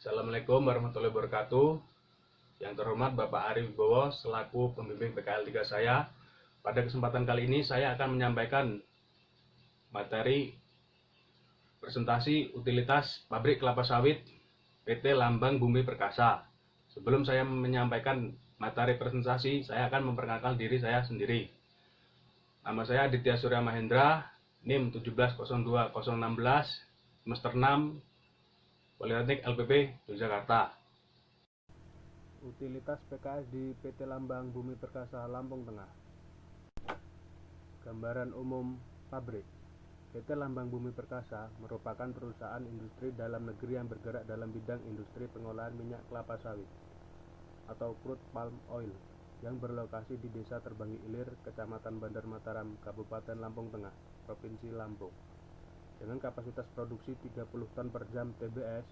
Assalamualaikum warahmatullahi wabarakatuh. Yang terhormat Bapak Ari Wibowo selaku pembimbing PKL 3 saya. Pada kesempatan kali ini saya akan menyampaikan materi presentasi utilitas pabrik kelapa sawit PT Lambang Bumi Perkasa. Sebelum saya menyampaikan materi presentasi, saya akan memperkenalkan diri saya sendiri. Nama saya Aditya Surya Mahendra, NIM 1702016, semester 6, Politeknik LPP Yogyakarta. Utilitas PKS di PT Lambang Bumi Perkasa Lampung Tengah. Gambaran umum pabrik. PT Lambang Bumi Perkasa merupakan perusahaan industri dalam negeri yang bergerak dalam bidang industri pengolahan minyak kelapa sawit atau crude palm oil yang berlokasi di Desa Terbangi Ilir, Kecamatan Bandar Mataram, Kabupaten Lampung Tengah, Provinsi Lampung. Dengan kapasitas produksi 30 ton per jam TBS,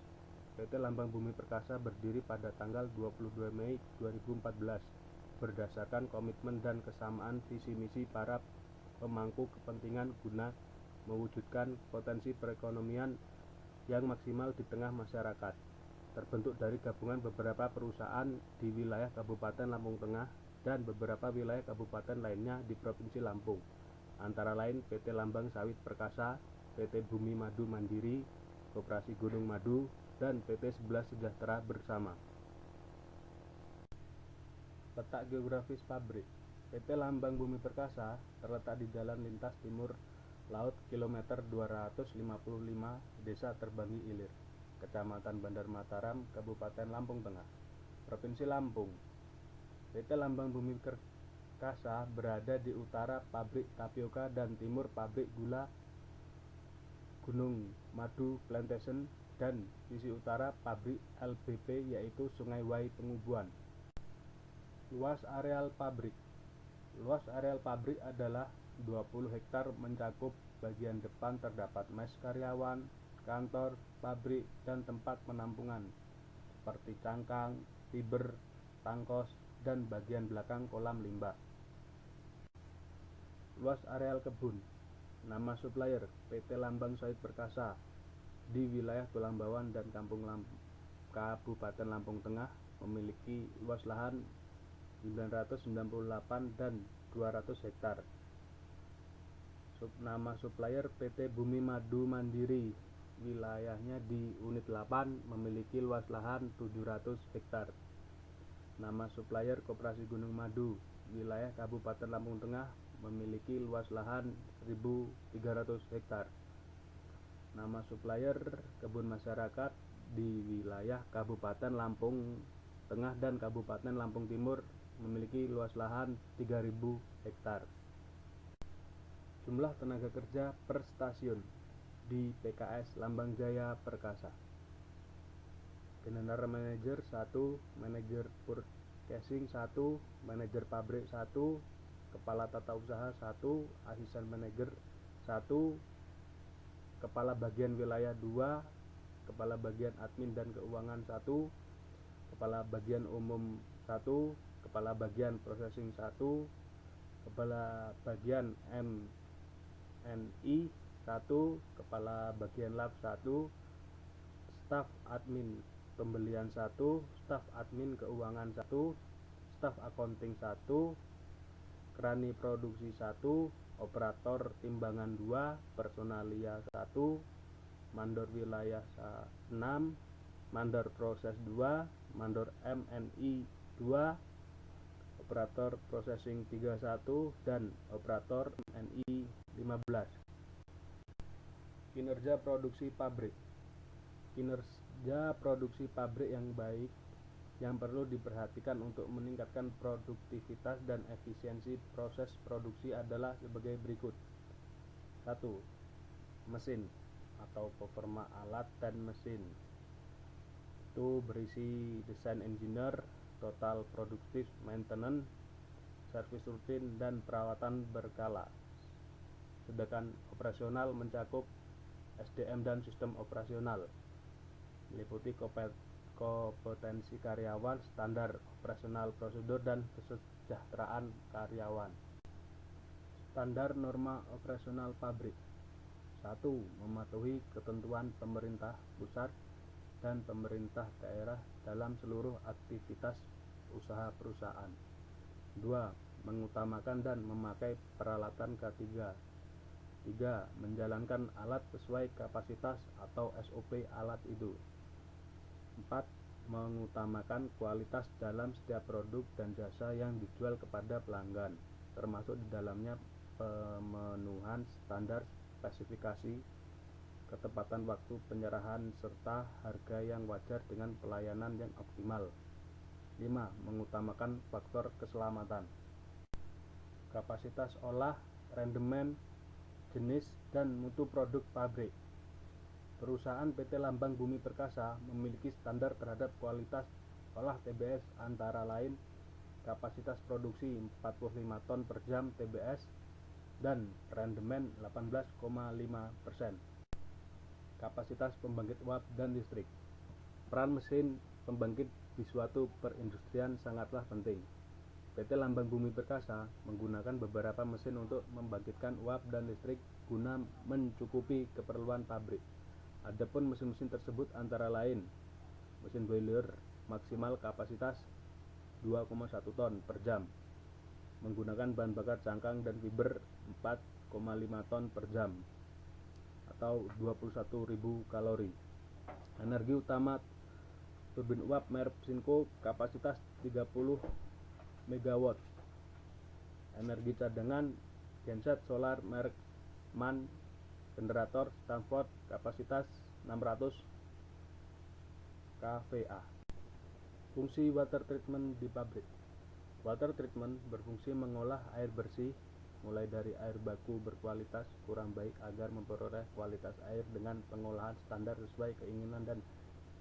PT Lambang Bumi Perkasa berdiri pada tanggal 22 Mei 2014 berdasarkan komitmen dan kesamaan visi misi para pemangku kepentingan guna mewujudkan potensi perekonomian yang maksimal di tengah masyarakat. Terbentuk dari gabungan beberapa perusahaan di wilayah Kabupaten Lampung Tengah dan beberapa wilayah kabupaten lainnya di Provinsi Lampung, antara lain PT Lambang Sawit Perkasa, PT Bumi Madu Mandiri, Koperasi Gunung Madu, dan PT 11 Sejahtera Bersama. Letak geografis pabrik. PT Lambang Bumi Perkasa terletak di Jalan Lintas Timur Laut kilometer 255, Desa Terbangi Ilir, Kecamatan Bandar Mataram, Kabupaten Lampung Tengah, Provinsi Lampung. PT Lambang Bumi Perkasa berada di utara pabrik tapioka dan timur pabrik gula Gunung Madu Plantation dan sisi utara pabrik LBP yaitu Sungai Wai Pengubuan. Luas areal pabrik. Luas areal pabrik adalah 20 hektar, mencakup bagian depan terdapat mes karyawan, kantor, pabrik, dan tempat penampungan seperti cangkang, fiber, tangkos, dan bagian belakang kolam limbah. Luas areal kebun. Nama supplier PT Lambang Sawit Perkasa di wilayah Tulambawan dan Kampung Kabupaten Lampung Tengah memiliki luas lahan 998 dan 200 hektar. Nama supplier PT Bumi Madu Mandiri, wilayahnya di unit 8, memiliki luas lahan 700 hektar. Nama supplier Koperasi Gunung Madu, wilayah Kabupaten Lampung Tengah, memiliki luas lahan 1.300 hektar. Nama supplier kebun masyarakat di wilayah Kabupaten Lampung Tengah dan Kabupaten Lampung Timur memiliki luas lahan 3.000 hektar. Jumlah tenaga kerja per stasiun di PKS Lambang Jaya Perkasa. General Manager 1, Manajer Purchasing 1, Manajer Pabrik 1, Kepala Tata Usaha 1, Asisten Manajer 1, Kepala Bagian Wilayah 2, Kepala Bagian Admin dan Keuangan 1, Kepala Bagian Umum 1, Kepala Bagian Processing 1, Kepala Bagian MNI 1, Kepala Bagian Lab 1, Staf Admin Pembelian 1, Staf Admin Keuangan 1, Staf Accounting 1, Krani Produksi 1, Operator Timbangan 2, Personalia 1, Mandor Wilayah 6, Mandor Proses 2, Mandor MNI 2, Operator Processing 31, dan Operator MNI 15. Kinerja produksi pabrik. Kinerja produksi pabrik yang baik yang perlu diperhatikan untuk meningkatkan produktivitas dan efisiensi proses produksi adalah sebagai berikut. 1. Mesin atau performa alat dan mesin. Itu berisi desain engineer, total produktif, maintenance, servis rutin, dan perawatan berkala. Sedangkan operasional mencakup SDM dan sistem operasional, meliputi kompetensi karyawan, standar operasional prosedur, dan kesejahteraan karyawan. Standar norma operasional pabrik. 1. Mematuhi ketentuan pemerintah pusat. dan pemerintah daerah dalam seluruh aktivitas usaha perusahaan. 2. Mengutamakan dan memakai peralatan K3. 3. Menjalankan alat sesuai kapasitas atau SOP alat itu. 4. Mengutamakan kualitas dalam setiap produk dan jasa yang dijual kepada pelanggan, termasuk di dalamnya pemenuhan standar spesifikasi, ketepatan waktu penyerahan, serta harga yang wajar dengan pelayanan yang optimal. 5. Mengutamakan faktor keselamatan, kapasitas olah, rendemen, jenis, dan mutu produk pabrik. Perusahaan PT Lambang Bumi Perkasa memiliki standar terhadap kualitas olah TBS antara lain kapasitas produksi 45 ton per jam TBS dan rendemen 18,5%. Kapasitas pembangkit uap dan listrik. Peran mesin pembangkit di suatu perindustrian sangatlah penting. PT Lambang Bumi Perkasa menggunakan beberapa mesin untuk membangkitkan uap dan listrik guna mencukupi keperluan pabrik. Adapun mesin-mesin tersebut antara lain mesin boiler maksimal kapasitas 2,1 ton per jam menggunakan bahan bakar cangkang dan fiber 4,5 ton per jam atau 21.000 kalori. Energi utama turbin uap merek Sinco kapasitas 30 MW. Energi cadangan genset solar merek MAN generator Stanford kapasitas 600 kVA. Fungsi water treatment di pabrik. Water treatment berfungsi mengolah air bersih mulai dari air baku berkualitas kurang baik agar memperoleh kualitas air dengan pengolahan standar sesuai keinginan dan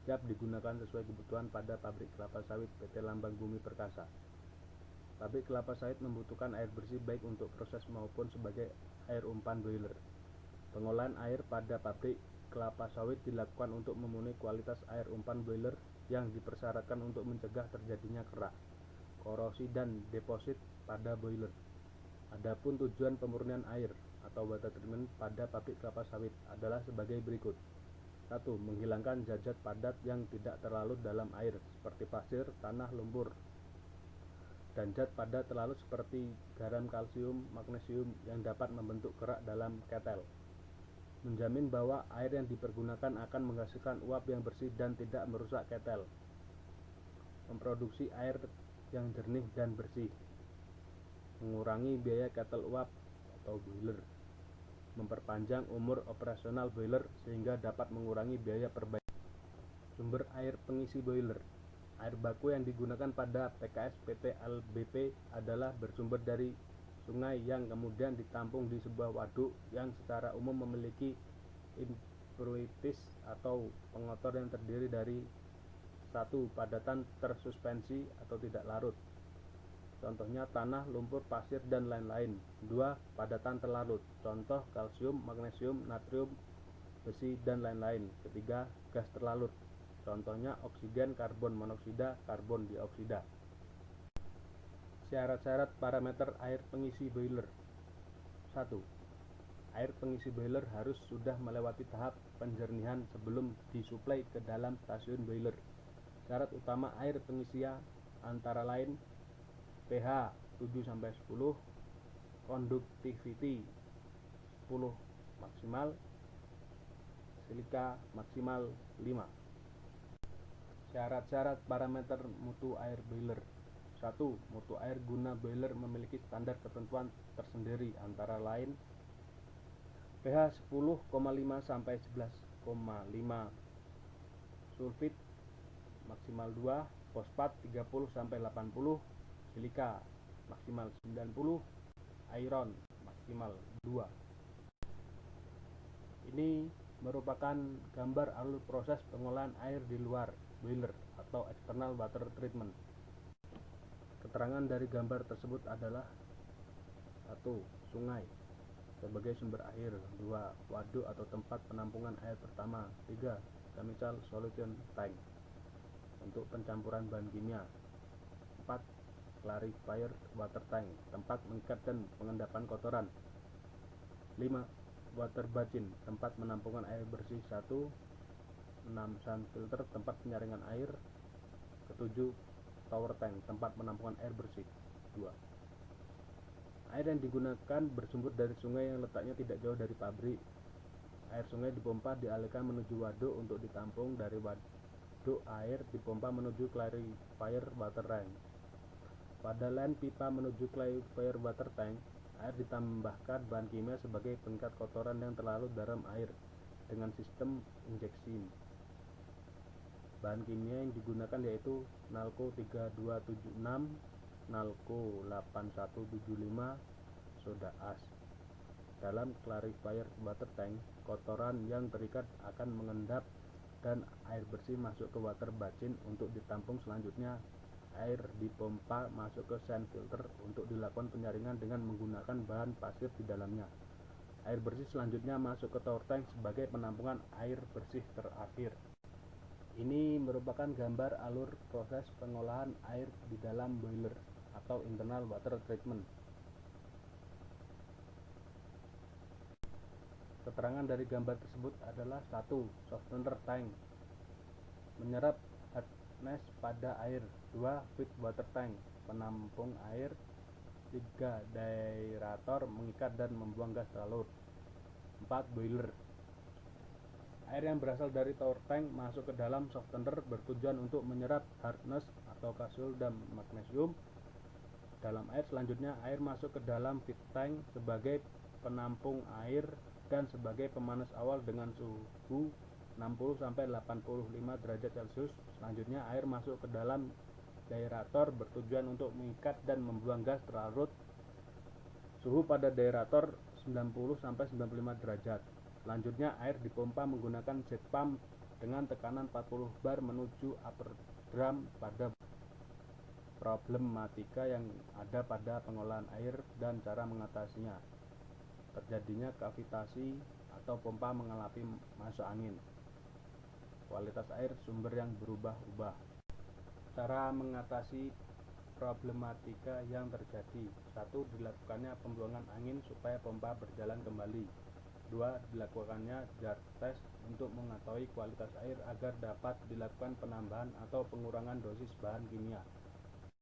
siap digunakan sesuai kebutuhan pada pabrik kelapa sawit PT Lambang Bumi Perkasa. Pabrik kelapa sawit membutuhkan air bersih baik untuk proses maupun sebagai air umpan boiler. Pengolahan air pada pabrik kelapa sawit dilakukan untuk memenuhi kualitas air umpan boiler yang dipersyaratkan untuk mencegah terjadinya kerak, korosi, dan deposit pada boiler. Adapun tujuan pemurnian air atau water treatment pada pabrik kelapa sawit adalah sebagai berikut. 1. Menghilangkan zat-zat padat yang tidak terlarut dalam air seperti pasir, tanah, lumpur, dan zat padat terlarut seperti garam, kalsium, magnesium yang dapat membentuk kerak dalam ketel. Menjamin bahwa air yang dipergunakan akan menghasilkan uap yang bersih dan tidak merusak ketel. Memproduksi air yang jernih dan bersih. Mengurangi biaya ketel uap atau boiler. Memperpanjang umur operasional boiler sehingga dapat mengurangi biaya perbaikan. Sumber air pengisi boiler. Air baku yang digunakan pada PKS PT LBP adalah bersumber dari sungai yang kemudian ditampung di sebuah waduk yang secara umum memiliki impurities atau pengotor yang terdiri dari 1. Padatan tersuspensi atau tidak larut, contohnya tanah, lumpur, pasir, dan lain-lain. 2. Padatan terlarut, contoh kalsium, magnesium, natrium, besi, dan lain-lain. 3. Gas terlarut, contohnya oksigen, karbon monoksida, karbon dioksida. Syarat-syarat parameter air pengisi boiler. 1. Air pengisi boiler harus sudah melewati tahap penjernihan sebelum disuplai ke dalam stasiun boiler. Syarat utama air pengisian antara lain pH 7-10, conductivity 10 maksimal, silika maksimal 5. Syarat-syarat parameter mutu air boiler. 1. Mutu air guna boiler memiliki standar ketentuan tersendiri antara lain pH 10,5-11,5, sulfit maksimal 2, fosfat 30-80, silika maksimal 90, iron maksimal 2. Ini merupakan gambar alur proses pengolahan air di luar boiler atau external water treatment. Keterangan dari gambar tersebut adalah 1. Sungai sebagai sumber air. 2. Waduk atau tempat penampungan air pertama. 3. Chemical solution tank untuk pencampuran bahan kimia. 4. Clarifier water tank, tempat mengikat dan pengendapan kotoran. 5. Water basin, tempat penampungan air bersih 1. 6. Sun filter tempat penyaringan air. Ketujuh, tower tank tempat penampungan air bersih. 2. Air yang digunakan bersumber dari sungai yang letaknya tidak jauh dari pabrik. Air sungai dipompa dialihkan menuju waduk untuk ditampung. Dari waduk air dipompa menuju clarifier water tank. Pada line pipa menuju clarifier water tank, air ditambahkan bahan kimia sebagai pengikat kotoran yang terlarut dalam air dengan sistem injeksi. Bahan kimia yang digunakan yaitu Nalco 3276, Nalco 8175, soda as. Dalam clarifier water tank, kotoran yang terikat akan mengendap dan air bersih masuk ke water basin untuk ditampung. Selanjutnya, air dipompa masuk ke sand filter untuk dilakukan penyaringan dengan menggunakan bahan pasir di dalamnya. Air bersih selanjutnya masuk ke tower tank sebagai penampungan air bersih terakhir. Ini merupakan gambar alur proses pengolahan air di dalam boiler atau internal water treatment. Keterangan dari gambar tersebut adalah 1. Softener tank menyerap hardness pada air. 2. Feed water tank penampung air. 3. Daerator mengikat dan membuang gas larut. 4. Boiler. Air yang berasal dari tower tank masuk ke dalam softener bertujuan untuk menyerap hardness atau kalsium dan magnesium dalam air. Selanjutnya, air masuk ke dalam feed tank sebagai penampung air dan sebagai pemanas awal dengan suhu 60-85 derajat Celcius. Selanjutnya, air masuk ke dalam daerator bertujuan untuk mengikat dan membuang gas larut. Suhu pada daerator 90-95 derajat. Selanjutnya, air dipompa menggunakan jet pump dengan tekanan 40 bar menuju upper drum. Pada problematika yang ada pada pengolahan air dan cara mengatasinya: terjadinya kavitasi atau pompa mengalami masuk angin, kualitas air sumber yang berubah-ubah. Cara mengatasi problematika yang terjadi: 1. Dilakukannya pembuangan angin supaya pompa berjalan kembali. 2. Dilakukannya jar test untuk mengetahui kualitas air agar dapat dilakukan penambahan atau pengurangan dosis bahan kimia.